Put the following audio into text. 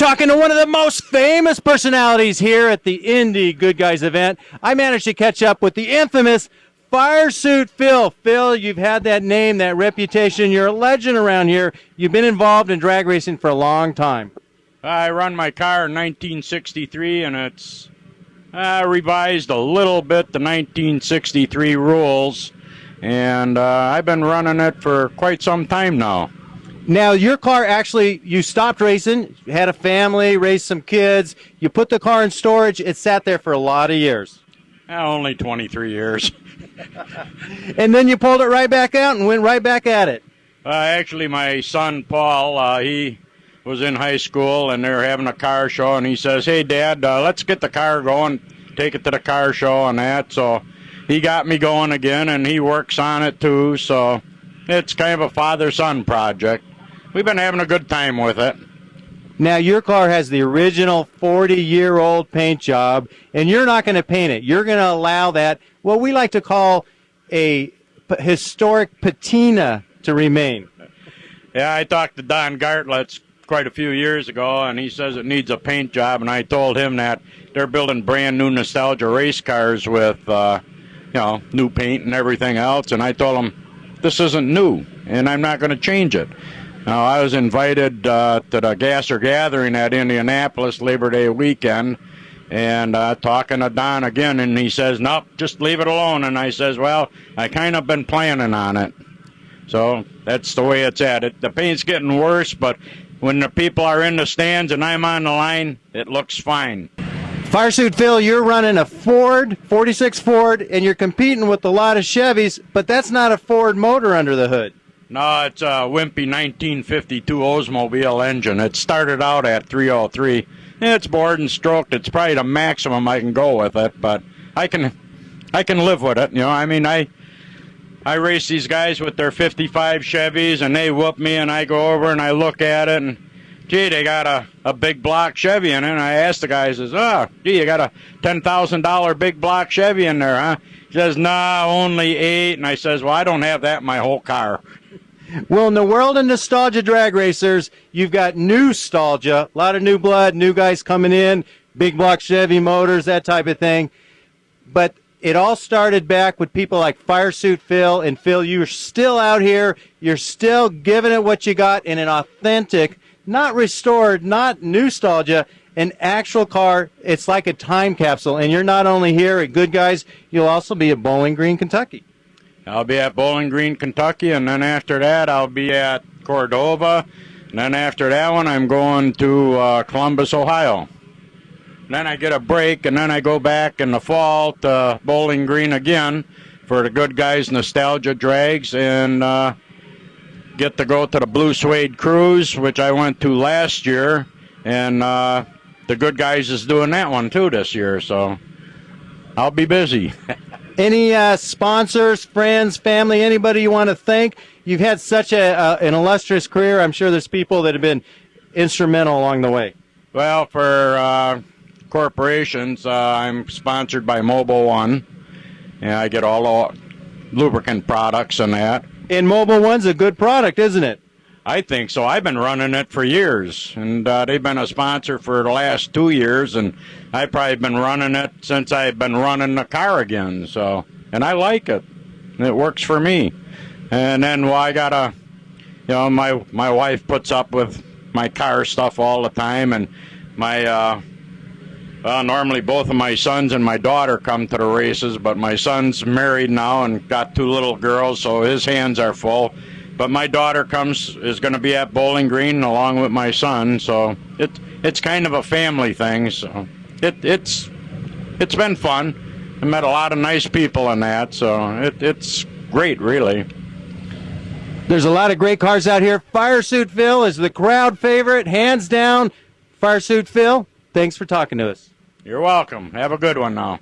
talking to one of the most famous personalities here at the Indy Goodguys event. I managed to catch up with the infamous Fire Suit Phil. Phil, you've had that name, that reputation. You're a legend around here. You've been involved in drag racing for a long time. I run my car in 1963, and it's revised a little bit, the 1963 rules, and I've been running it for quite some time now. Now, your car actually, you stopped racing, had a family, raised some kids. You put the car in storage. It sat there for a lot of years. Only 23 years. And then you pulled it right back out and went right back at it. Actually, my son, Paul, he was in high school, and they were having a car show, and he says, "Hey, Dad, let's get the car going, take it to the car show and that." So he got me going again, and he works on it too. So it's kind of a father-son project. We've been having a good time with it. Now, your car has the original 40-year-old paint job, and you're not going to paint it. You're going to allow that, what we like to call a historic patina, to remain. Yeah, I talked to Don Gartlett quite a few years ago, and he says it needs a paint job, and I told him that they're building brand new nostalgia race cars with new paint and everything else, and I told him this isn't new, and I'm not going to change it. Now, I was invited to the Gasser Gathering at Indianapolis Labor Day weekend, and talking to Don again, and he says, "Nope, just leave it alone." And I says, "Well, I kind of been planning on it." So that's the way it's at. The paint's getting worse, but when the people are in the stands and I'm on the line, it looks fine. Fire Suit Phil, you're running a Ford, 46 Ford, and you're competing with a lot of Chevys, but that's not a Ford motor under the hood. No, it's a wimpy 1952 Oldsmobile engine. It started out at 303. It's bored and stroked. It's probably the maximum I can go with it, but I can live with it. I mean, I race these guys with their 55 Chevys, and they whoop me, and I go over and I look at it, and gee, they got a big block Chevy in it. And I asked the guy, I says, gee, you got a $10,000 big block Chevy in there, huh? He says, "Nah, only 8. And I says, "Well, I don't have that in my whole car." Well, in the world of nostalgia drag racers, you've got nostalgia, a lot of new blood, new guys coming in, big block Chevy motors, that type of thing. But it all started back with people like Fire Suit Phil. And Phil, you're still out here. You're still giving it what you got in an authentic, not restored, not nostalgia, an actual car. It's like a time capsule. And you're not only here at Goodguys, you'll also be at Bowling Green, Kentucky. I'll be at Bowling Green, Kentucky, and then after that I'll be at Cordova. And then after that one I'm going to Columbus, Ohio. Then I get a break, and then I go back in the fall to Bowling Green again for the Goodguys Nostalgia Drags, and get to go to the Blue Suede Cruise, which I went to last year, and the Goodguys is doing that one too this year, so I'll be busy. Any sponsors, friends, family, anybody you want to thank? You've had such an illustrious career. I'm sure there's people that have been instrumental along the way. Well, for corporations, I'm sponsored by Mobil One, and I get all the lubricant products and that. And Mobil One's a good product, isn't it? I think so. I've been running it for years, and they've been a sponsor for the last 2 years, and I've probably been running it since I've been running the car again. So, and I like it. It works for me. And then I gotta, my wife puts up with my car stuff all the time, and my normally both of my sons and my daughter come to the races, but my son's married now and got 2 little girls, so his hands are full. But my daughter is going to be at Bowling Green along with my son, so it's kind of a family thing. So it's been fun. I met a lot of nice people in that, so it's great, really. There's a lot of great cars out here. Fire Suit Phil is the crowd favorite, hands down. Fire Suit Phil, thanks for talking to us. You're welcome. Have a good one now.